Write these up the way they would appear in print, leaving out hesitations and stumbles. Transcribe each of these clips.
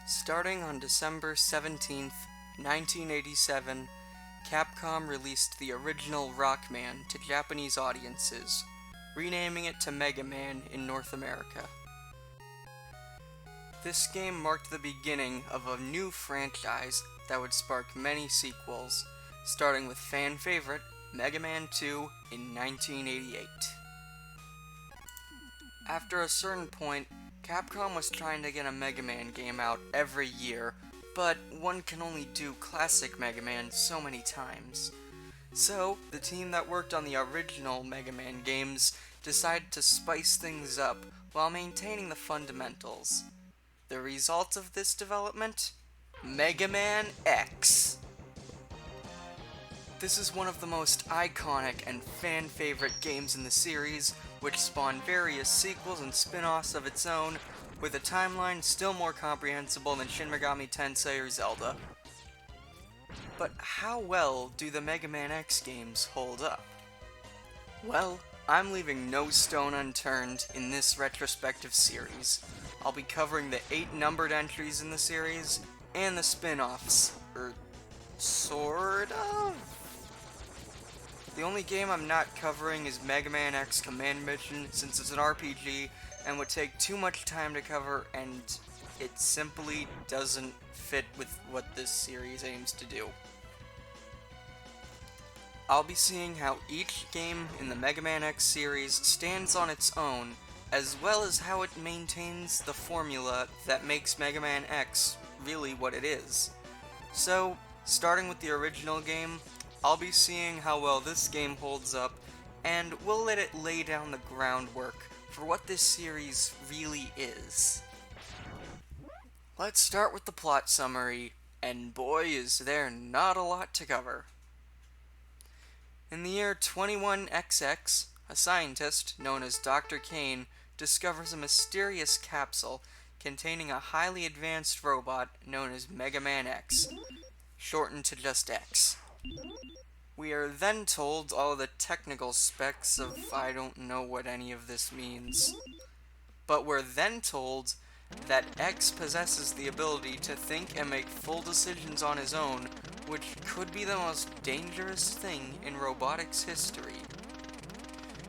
Starting on December 17th, 1987, Capcom released the original Rockman to Japanese audiences, renaming it to MegaMan in North America. This game marked the beginning of a new franchise that would spark many sequels, starting with fan favorite Mega Man 2 in 1988. After a certain point, Capcom was trying to get a Mega Man game out every year, but one can only do classic Mega Man so many times. So, the team that worked on the original Mega Man games decided to spice things up while maintaining the fundamentals. The result of this development? Mega Man X. This is one of the most iconic and fan-favorite games in the series, which spawned various sequels and spin-offs of its own, with a timeline still more comprehensible than Shin Megami Tensei or Zelda. But how well do the Mega Man X games hold up? Well, I'm leaving no stone unturned in this retrospective series. I'll be covering the 8 numbered entries in the series, and the spin-offs, sort of? The only game I'm not covering is Mega Man X Command Mission, since it's an RPG and would take too much time to cover, and it simply doesn't fit with what this series aims to do. I'll be seeing how each game in the Mega Man X series stands on its own, as well as how it maintains the formula that makes Mega Man X really what it is. So, starting with the original game, I'll be seeing how well this game holds up, and we'll let it lay down the groundwork for what this series really is. Let's start with the plot summary, and boy is there not a lot to cover. In the year 21XX, a scientist known as Dr. Kane discovers a mysterious capsule containing a highly advanced robot known as Mega Man X, shortened to just X. We are then told all the technical specs of I don't know what any of this means. But we're then told that X possesses the ability to think and make full decisions on his own, which could be the most dangerous thing in robotics history.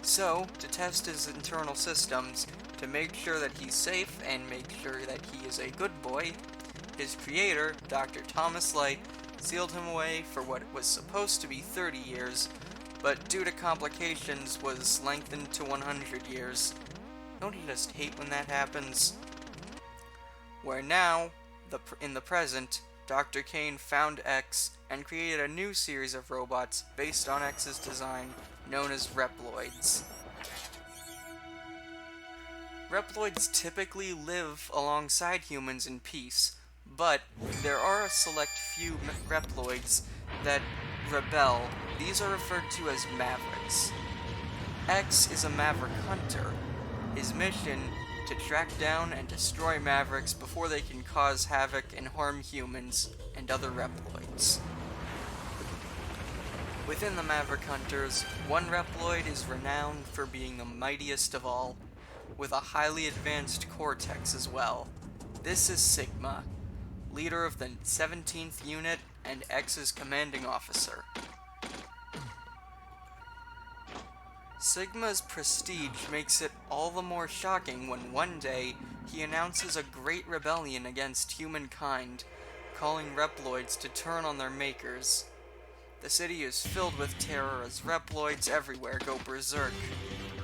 So, to test his internal systems, to make sure that he's safe and make sure that he is a good boy, his creator, Dr. Thomas Light, sealed him away for what was supposed to be 30 years, but due to complications was lengthened to 100 years. Don't you just hate when that happens? Where now, in the present, Dr. Kane found X and created a new series of robots based on X's design, known as Reploids. Reploids typically live alongside humans in peace, but there are a select few Reploids that rebel. These are referred to as Mavericks. X is a Maverick hunter. His mission, to track down and destroy Mavericks before they can cause havoc and harm humans and other Reploids. Within the Maverick Hunters, one Reploid is renowned for being the mightiest of all, with a highly advanced cortex as well. This is Sigma, leader of the 17th Unit and X's commanding officer. Sigma's prestige makes it all the more shocking when one day he announces a great rebellion against humankind, calling Reploids to turn on their makers. The city is filled with terror as Reploids everywhere go berserk,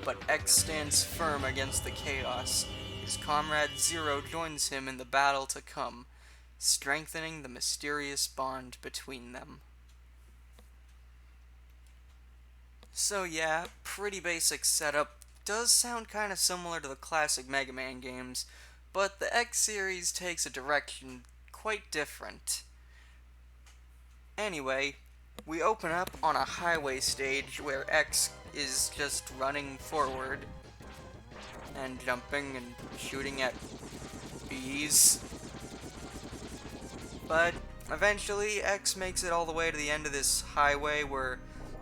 but X stands firm against the chaos. His comrade Zero joins him in the battle to come, strengthening the mysterious bond between them. So yeah, pretty basic setup. Does sound kinda similar to the classic Mega Man games, but the X series takes a direction quite different. Anyway, we open up on a highway stage where X is just running forward and jumping and shooting at bees. But eventually, X makes it all the way to the end of this highway where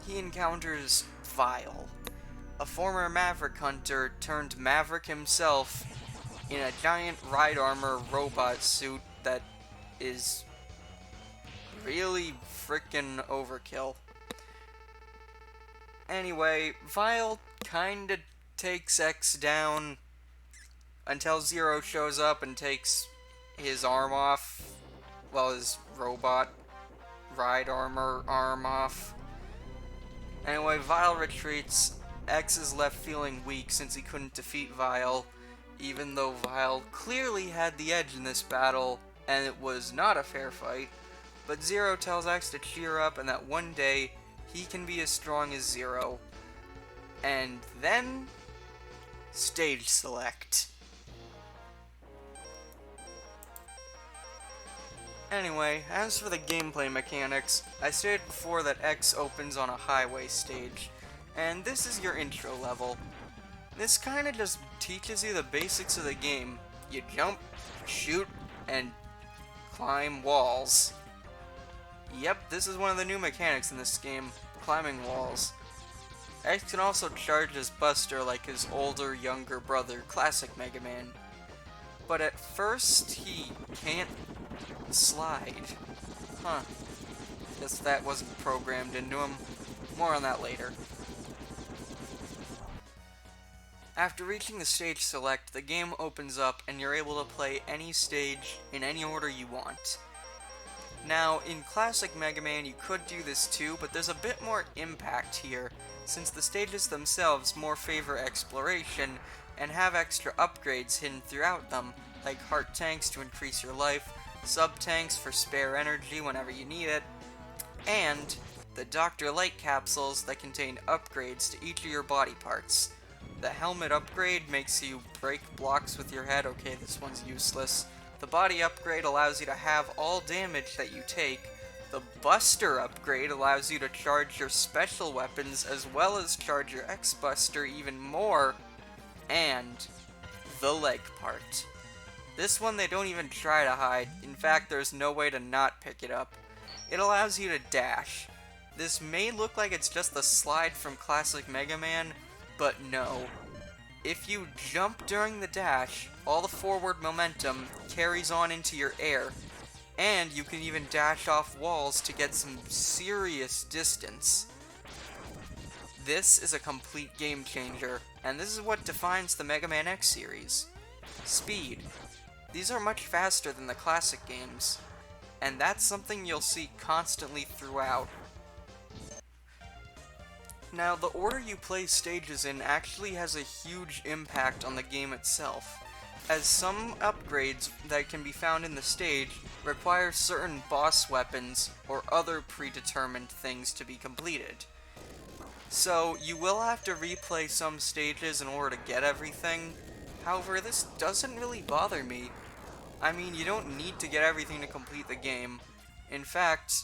he encounters Vile, a former Maverick hunter turned Maverick himself, in a giant ride armor robot suit that is really frickin' overkill. Anyway, Vile kinda takes X down until Zero shows up and takes his arm off. Well, his robot ride armor arm off. Anyway, Vile retreats. X is left feeling weak since he couldn't defeat Vile, even though Vile clearly had the edge in this battle, and it was not a fair fight. But Zero tells X to cheer up and that one day he can be as strong as Zero. And then, stage select. Anyway, as for the gameplay mechanics, I stated before that X opens on a highway stage, and this is your intro level. This kinda just teaches you the basics of the game. You jump, shoot, and climb walls. Yep, this is one of the new mechanics in this game, climbing walls. X can also charge his Buster like his older, younger brother, Classic Mega Man. But at first, he can't slide. Huh. Guess that wasn't programmed into him. More on that later. After reaching the stage select, the game opens up and you're able to play any stage in any order you want. Now, in Classic Mega Man you could do this too, but there's a bit more impact here, since the stages themselves more favor exploration and have extra upgrades hidden throughout them, like heart tanks to increase your life, sub-tanks for spare energy whenever you need it, and the Dr. Light capsules that contain upgrades to each of your body parts. The helmet upgrade makes you break blocks with your head. Okay, this one's useless. The body upgrade allows you to have all damage that you take. The Buster upgrade allows you to charge your special weapons as well as charge your X-Buster even more. And the leg part. This one they don't even try to hide. In fact, there's no way to not pick it up. It allows you to dash. This may look like it's just the slide from Classic Mega Man, but no. If you jump during the dash, all the forward momentum carries on into your air, and you can even dash off walls to get some serious distance. This is a complete game changer, and this is what defines the Mega Man X series. Speed. These are much faster than the classic games, and that's something you'll see constantly throughout. Now, the order you play stages in actually has a huge impact on the game itself, as some upgrades that can be found in the stage require certain boss weapons or other predetermined things to be completed. So, you will have to replay some stages in order to get everything. However, this doesn't really bother me. I mean, you don't need to get everything to complete the game. In fact,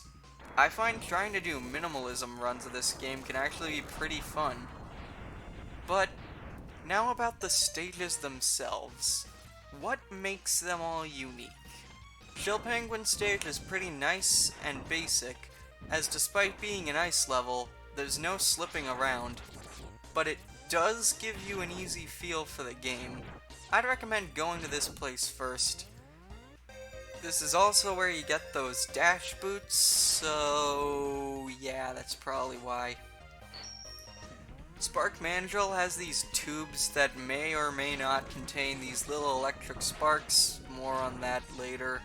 I find trying to do minimalism runs of this game can actually be pretty fun. But, now about the stages themselves. What makes them all unique? Chill Penguin stage is pretty nice and basic, as despite being an ice level, there's no slipping around. But it does give you an easy feel for the game. I'd recommend going to this place first. This is also where you get those dash boots, so yeah, that's probably why. Spark Mandrill has these tubes that may or may not contain these little electric sparks, more on that later.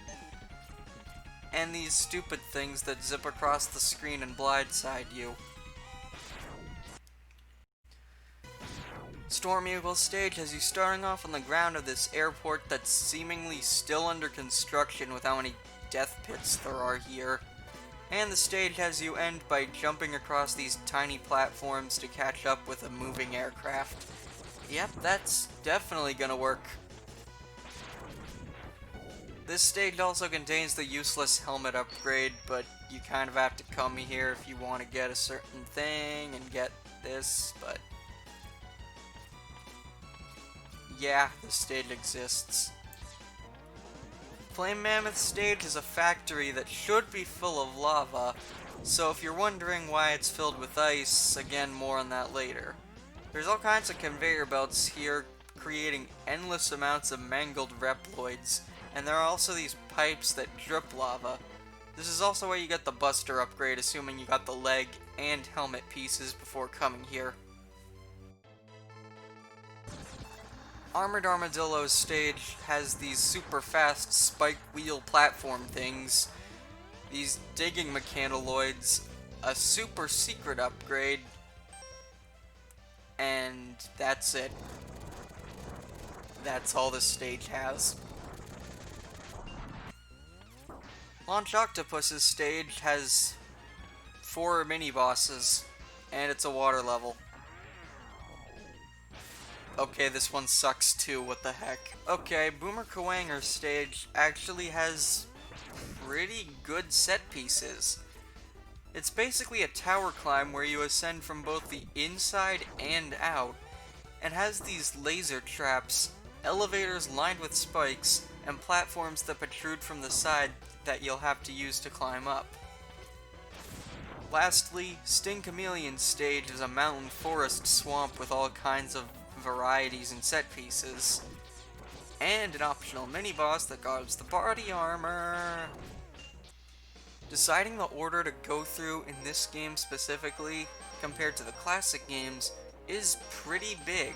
And these stupid things that zip across the screen and blindside you. Storm Eagle stage has you starting off on the ground of this airport that's seemingly still under construction with how many death pits there are here. And the stage has you end by jumping across these tiny platforms to catch up with a moving aircraft. Yep, that's definitely gonna work. This stage also contains the useless helmet upgrade, but you kind of have to come here if you want to get a certain thing and get this, but yeah, this stage exists. Flame Mammoth stage is a factory that should be full of lava, so if you're wondering why it's filled with ice, again, more on that later. There's all kinds of conveyor belts here, creating endless amounts of mangled Reploids, and there are also these pipes that drip lava. This is also where you get the Buster upgrade, assuming you got the leg and helmet pieces before coming here. Armored Armadillo's stage has these super fast spike wheel platform things, these digging mechanoids, a super secret upgrade, and that's it. That's all this stage has. Launch Octopus's stage has 4 mini-bosses, and it's a water level. Okay, this one sucks too, what the heck. Okay, Boomer Kawanger's stage actually has pretty good set pieces. It's basically a tower climb where you ascend from both the inside and out, and has these laser traps, elevators lined with spikes, and platforms that protrude from the side that you'll have to use to climb up. Lastly, Sting Chameleon's stage is a mountain forest swamp with all kinds of varieties and set pieces, and an optional mini-boss that guards the body armor. Deciding the order to go through in this game specifically, compared to the classic games, is pretty big.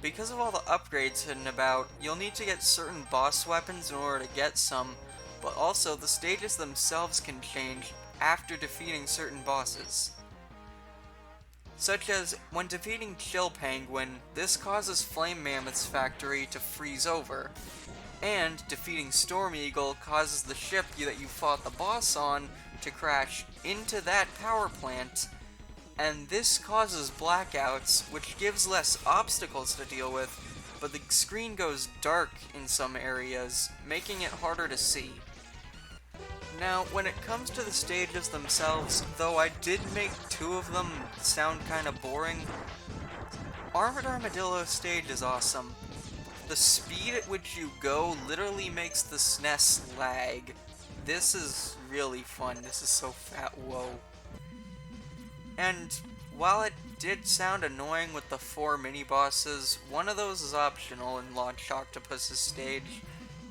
Because of all the upgrades hidden about, you'll need to get certain boss weapons in order to get some, but also the stages themselves can change after defeating certain bosses. Such as, when defeating Chill Penguin, this causes Flame Mammoth's factory to freeze over, and defeating Storm Eagle causes the ship that you fought the boss on to crash into that power plant, and this causes blackouts, which gives less obstacles to deal with, but the screen goes dark in some areas, making it harder to see. Now, when it comes to the stages themselves, though I did make 2 of them sound kinda boring, Armored Armadillo stage is awesome. The speed at which you go literally makes the SNES lag. This is really fun, this is so fat, whoa. And while it did sound annoying with the 4 mini-bosses, one of those is optional in Launch Octopus's stage,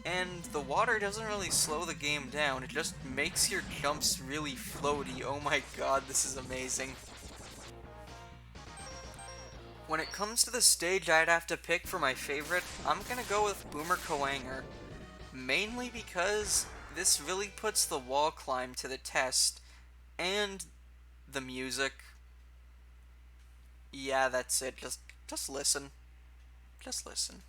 and the water doesn't really slow the game down, it just makes your jumps really floaty. Oh my god, this is amazing. When it comes to the stage I'd have to pick for my favorite, I'm gonna go with Boomer Kawanger. Mainly because this really puts the wall climb to the test, and the music. Yeah, that's it, just listen. Just listen.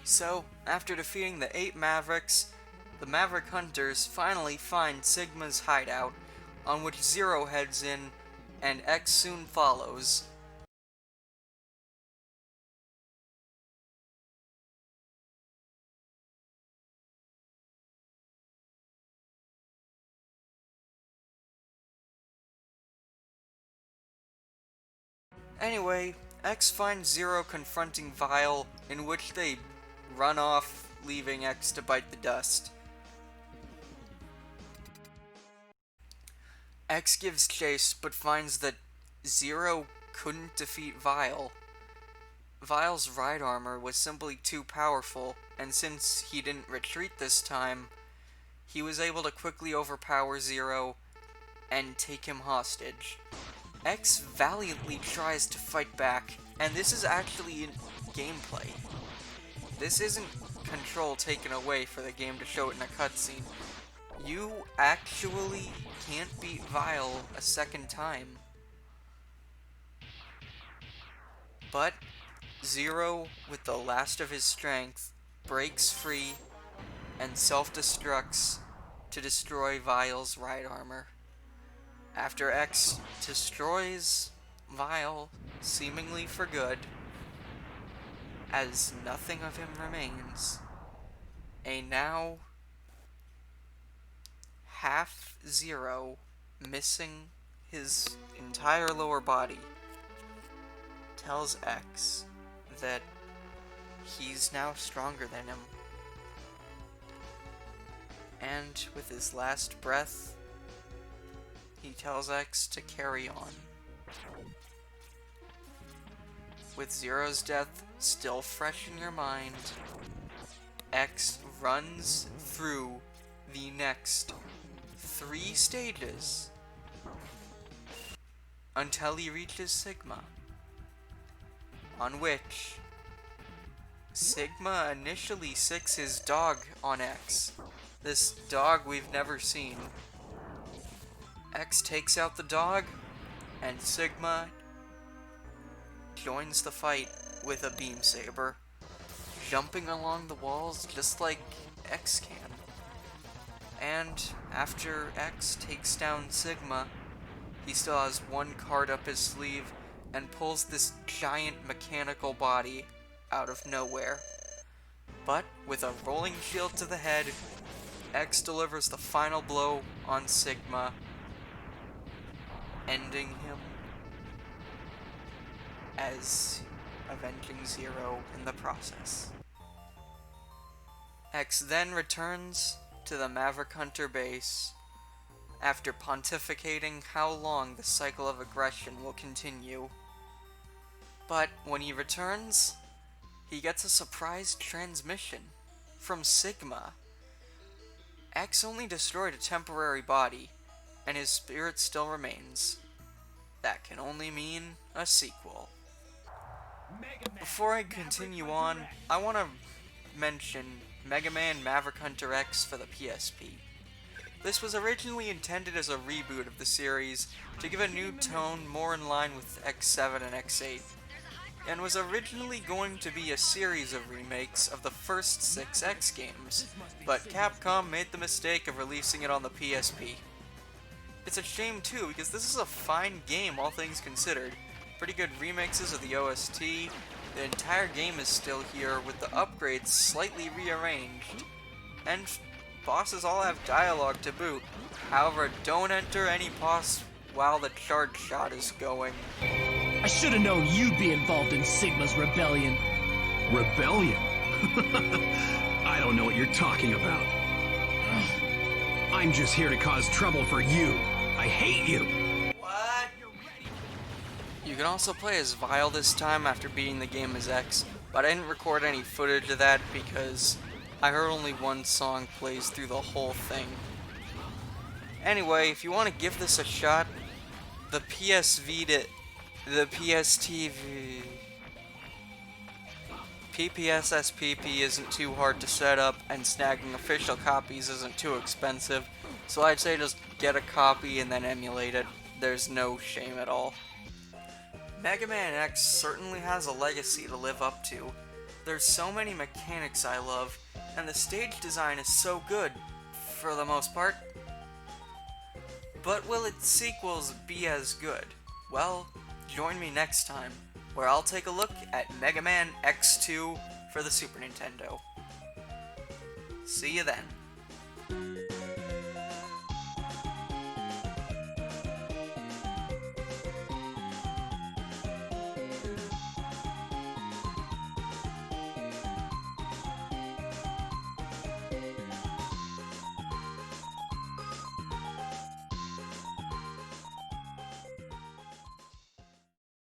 So, after defeating the 8 Mavericks, the Maverick Hunters finally find Sigma's hideout, on which Zero heads in, and X soon follows. Anyway, X finds Zero confronting Vile, in which they run off, leaving X to bite the dust. X gives chase, but finds that Zero couldn't defeat Vile. Vile's ride armor was simply too powerful, and since he didn't retreat this time, he was able to quickly overpower Zero and take him hostage. X valiantly tries to fight back, and this is actually in gameplay. This isn't control taken away for the game to show it in a cutscene. You actually can't beat Vile a second time. But Zero, with the last of his strength, breaks free and self-destructs to destroy Vile's ride armor. After X destroys Vile, seemingly for good, as nothing of him remains, a now half Zero missing his entire lower body, tells X that he's now stronger than him. And with his last breath, he tells X to carry on. With Zero's death still fresh in your mind, X runs through the next 3 stages until he reaches Sigma, on which Sigma initially sicks his dog on X. This dog we've never seen. X takes out the dog, and Sigma joins the fight with a beam saber, jumping along the walls just like X can. And after X takes down Sigma, he still has one card up his sleeve and pulls this giant mechanical body out of nowhere. But with a rolling shield to the head, X delivers the final blow on Sigma, ending him as avenging Zero in the process. X then returns to the Maverick Hunter base after pontificating how long the cycle of aggression will continue. But when he returns, he gets a surprise transmission from Sigma. X only destroyed a temporary body, and his spirit still remains. That can only mean a sequel. Before I continue on, I want to mention MegaMan Maverick Hunter X for the PSP. This was originally intended as a reboot of the series to give a new tone more in line with X7 and X8, and was originally going to be a series of remakes of the first 6 X games, but Capcom made the mistake of releasing it on the PSP. It's a shame too, because this is a fine game all things considered. Pretty good remixes of the OST, the entire game is still here with the upgrades slightly rearranged, and bosses all have dialogue to boot. However, don't enter any boss while the charge shot is going. I should have known you'd be involved in Sigma's rebellion. Rebellion? I don't know what you're talking about. I'm just here to cause trouble for you. I hate you. What? You can also play as Vile this time after beating the game as X, but I didn't record any footage of that because I heard only one song plays through the whole thing. Anyway, if you want to give this a shot, the PS Vita, the PSTV, PPSSPP isn't too hard to set up, and snagging official copies isn't too expensive, so I'd say just get a copy and then emulate it. There's no shame at all. MegaMan X certainly has a legacy to live up to. There's so many mechanics I love, and the stage design is so good, for the most part. But will its sequels be as good? Well, join me next time, where I'll take a look at Mega Man X2 for the Super Nintendo. See you then.